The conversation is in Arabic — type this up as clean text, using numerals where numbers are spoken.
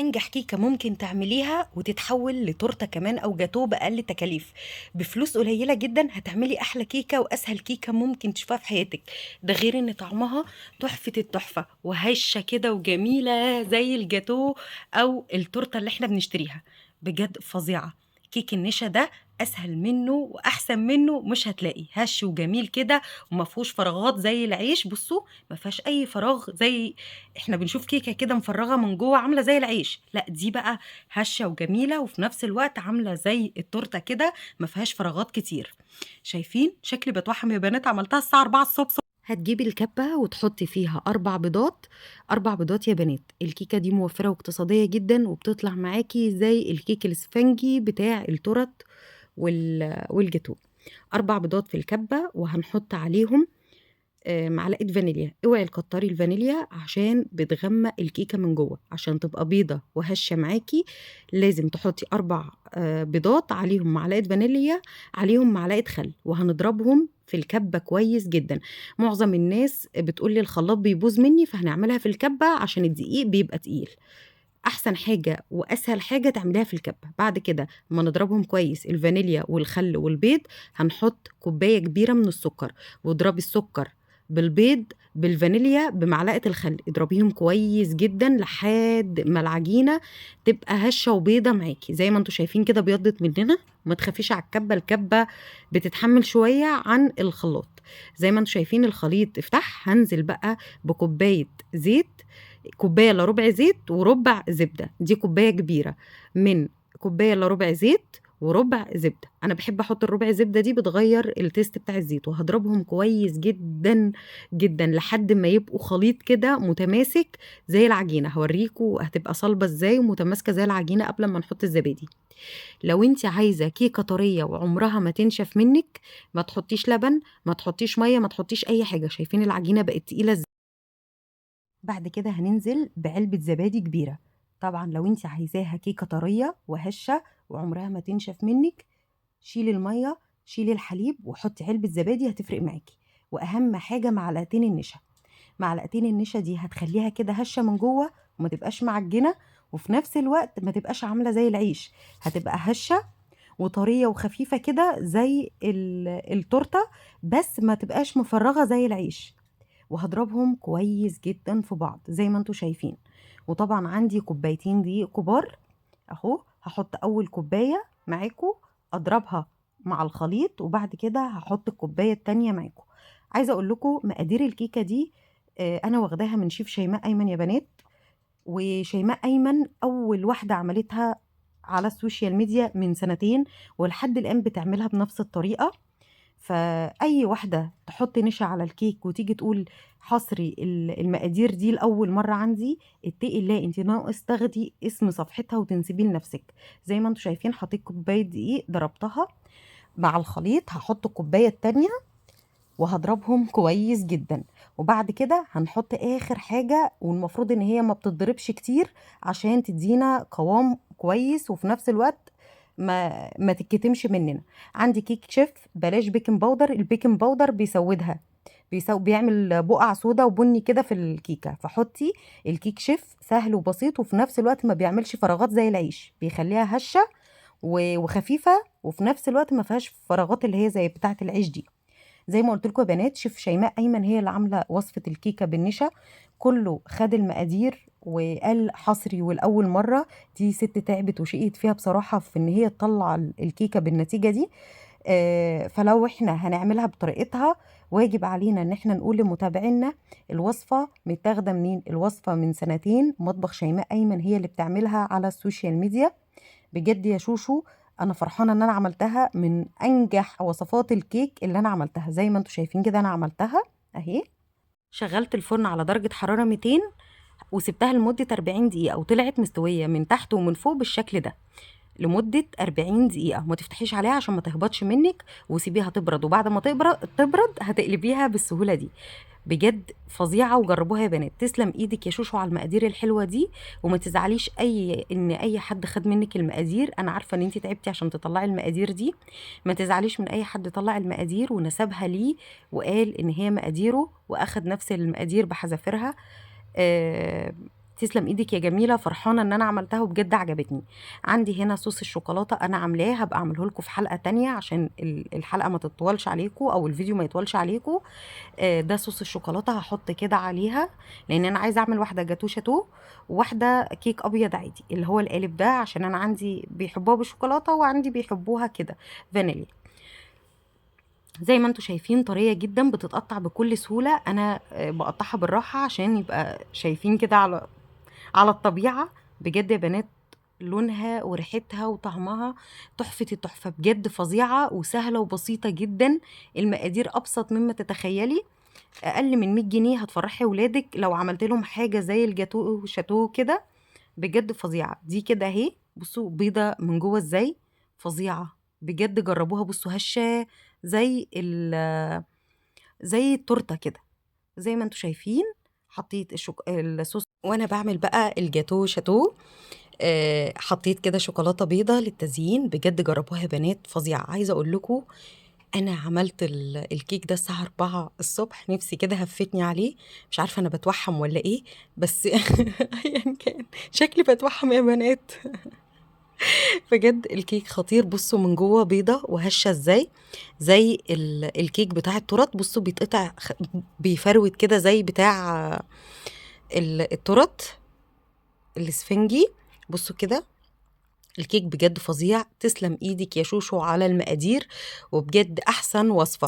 انجح كيكه ممكن تعمليها وتتحول لتورته كمان او جاتوه باقل تكاليف. بفلوس قليله جدا هتعملي احلى كيكه واسهل كيكه ممكن تشوفها في حياتك. ده غير ان طعمها تحفه التحفه وهشه كده وجميله زي الجاتوه او التورته اللي احنا بنشتريها. بجد فظيعه. كيك النشا ده اسهل منه واحسن منه مش هتلاقي، هش وجميل كده وما فيهوش فراغات زي العيش. بصوا، ما فيهاش اي فراغ زي احنا بنشوف كيكه كده مفرغه من جوه عامله زي العيش. لا، دي بقى هشه وجميله وفي نفس الوقت عامله زي التورته كده، ما فيهاش فراغات كتير. شايفين شكلي بتوحم يا بنات؟ عملتها الساعه 4 الصبح. هتجيبي الكبة وتحطي فيها 4 بيضات. 4 بيضات يا بنات. الكيكة دي موفرة واقتصادية جدا وبتطلع معاكي زي الكيك الاسفنجي بتاع التورت والجاتو. 4 بيضات في الكبة وهنحط عليهم معلقة فانيليا. اوعي تكتري الفانيليا عشان بتغمق الكيكة من جوه. عشان تبقى بيضة وهشة معاكي لازم تحطي 4 بيضات عليهم معلقة فانيليا، عليهم معلقة خل، وهنضربهم في الكبة كويس جدا. معظم الناس بتقولي الخلاط بيبوظ مني، فهنعملها في الكبة عشان الدقيق بيبقى تقيل. احسن حاجه واسهل حاجه تعمليها في الكبه. بعد كده ما نضربهم كويس الفانيليا والخل والبيض، هنحط كوبايه كبيره من السكر. واضربي السكر بالبيض بالفانيليا بمعلقه الخل، اضربيهم كويس جدا لحد ما العجينه تبقى هشه وبيضه معاكي زي ما انتم شايفين كده بيضت مننا. ما تخافيش على الكبه، الكبه بتتحمل شويه عن الخلاط. زي ما انتم شايفين الخليط افتح. هنزل بقى بكوبايه زيت، كوبايه الا ربع زيت وربع زبده. دي كوبايه كبيره من كوبايه الا ربع زيت وربع زبده. انا بحب احط الربع زبده دي بتغير التيست بتاع الزيت. وهضربهم كويس جدا جدا لحد ما يبقوا خليط كده متماسك زي العجينه. هوريكم هتبقى صلبه ازاي ومتماسكه زي العجينه قبل ما نحط الزبادي. لو انت عايزه كيكه طريه وعمرها ما تنشف منك، ما تحطيش لبن، ما تحطيش ميه، ما تحطيش اي حاجه. شايفين العجينه بقت تقيله ازاي؟ بعد كده هننزل بعلبة زبادي كبيرة. طبعا لو انت عايزاها كيكة طرية وهشة وعمرها ما تنشف منك، شيلي المية، شيلي الحليب وحطي علبة زبادي هتفرق معاكي. واهم حاجة معلقتين النشا. معلقتين النشا دي هتخليها كده هشة من جوه وما تبقاش معجنة، وفي نفس الوقت ما تبقاش عاملة زي العيش. هتبقى هشة وطرية وخفيفة كده زي التورتة، بس ما تبقاش مفرغة زي العيش. وهضربهم كويس جدا في بعض زي ما انتوا شايفين. وطبعا عندي كوبايتين دقيق كبار اهو. هحط اول كوباية معاكم اضربها مع الخليط، وبعد كده هحط الكوباية التانية معاكم. عايزة اقول لكم مقادير الكيكة دي انا واخداها من شيف شيماء ايمن يا بنات. وشيماء ايمن اول واحدة عملتها على السوشيال ميديا من سنتين، ولحد الان بتعملها بنفس الطريقة. فأي واحدة تحط نشا على الكيك وتيجي تقول حصري المقادير دي لأول مرة عندي، اتقي الله انت ناقص تاخدي اسم صفحتها وتنسبيه لنفسك. زي ما انتم شايفين حطيت كوباية دقيق ضربتها مع الخليط. هحط الكوباية التانية وهضربهم كويس جدا. وبعد كده هنحط اخر حاجة، والمفروض ان هي ما بتتضربش كتير عشان تدينا قوام كويس وفي نفس الوقت ما تتكتمش مننا. عندي كيك شيف بلاش بيكنج باودر. البيكنج باودر بيسودها، بيعمل بقع سودا وبني كده في الكيكة. فحطي الكيك شيف سهل وبسيط وفي نفس الوقت ما بيعملش فراغات زي العيش، بيخليها هشة وخفيفة وفي نفس الوقت ما فيهاش فراغات اللي هي زي بتاعة العيش دي. زي ما قلت لكم يا بنات شيف شيماء ايمن هي اللي عامله وصفه الكيكه بالنشا. كله خد المقادير وقال حصري والاول مره. دي ست تعبت وشقيت فيها بصراحه في ان هي تطلع الكيكه بالنتيجه دي. فلو احنا هنعملها بطريقتها واجب علينا ان احنا نقول لمتابعينا الوصفه متاخده منين. الوصفه من سنتين، مطبخ شيماء ايمن هي اللي بتعملها على السوشيال ميديا. بجد يا شوشو انا فرحانه ان انا عملتها من انجح وصفات الكيك اللي انا عملتها. زي ما انتم شايفين كده انا عملتها اهي. شغلت الفرن على درجه حراره 200 وسبتها لمده 40 دقيقه وطلعت مستويه من تحت ومن فوق بالشكل ده لمده 40 دقيقه. ما تفتحيش عليها عشان ما تهبطش منك، وسيبيها تبرد. وبعد ما تبرد هتقلبيها بالسهوله دي. بجد فظيعه وجربوها يا بنات. تسلم ايدك يا شوشو على المقادير الحلوه دي. وما تزعليش ان اي حد خد منك المقادير. انا عارفه ان انت تعبتي عشان تطلعي المقادير دي. ما تزعليش من اي حد طلع المقادير ونسبها ليه وقال ان هي مقاديره واخد نفس المقادير بحذافيرها. آه تسلم ايدك يا جميله، فرحانه ان انا عملتها وبجد عجبتني. عندي هنا صوص الشوكولاته انا عاملاه، هبقى اعمله لكم في حلقه تانية عشان الحلقه ما تطولش عليكم او الفيديو ما يطولش عليكم. ده صوص الشوكولاته هحط كده عليها، لان انا عايزه اعمل واحده جاتو شاتو وواحده كيك ابيض عادي اللي هو القالب ده، عشان انا عندي بيحبوها بالشوكولاته وعندي بيحبوها كده فانيليا. زي ما انتم شايفين طريه جدا، بتتقطع بكل سهوله. انا بقطعها بالراحه عشان يبقى شايفين كده على الطبيعة. بجد يا بنات لونها وريحتها وطعمها تحفة التحفة، بجد فظيعة وسهلة وبسيطة جدا. المقادير أبسط مما تتخيلي، أقل من 100 جنيه هتفرحي ولادك لو عملت لهم حاجة زي الجاتو شاتو كده. بجد فظيعة دي كده اهي. بصوا بيضة من جوه ازاي، فظيعة بجد. جربوها، بصوا هشة زي زي التورتة كده. زي ما انتم شايفين حطيت الصوص وانا بعمل بقى الجاتو شاتو. حطيت كده شوكولاته بيضه للتزيين. بجد جربوها يا بنات فظيعه. عايزه اقول لكم انا عملت الكيك ده الساعه 4 الصبح، نفسي كده هفتني عليه. مش عارفه انا بتوحم ولا ايه، بس ايا كان شكلي بتوحم يا بنات. بجد الكيك خطير. بصوا من جوه بيضه وهشه ازاي، زي الكيك بتاع التورت. بصوا بيتقطع بيفروت كده زي بتاع التورت الاسفنجي. بصوا كده الكيك بجد فظيع. تسلم ايدك يا شوشو على المقادير، وبجد احسن وصفة.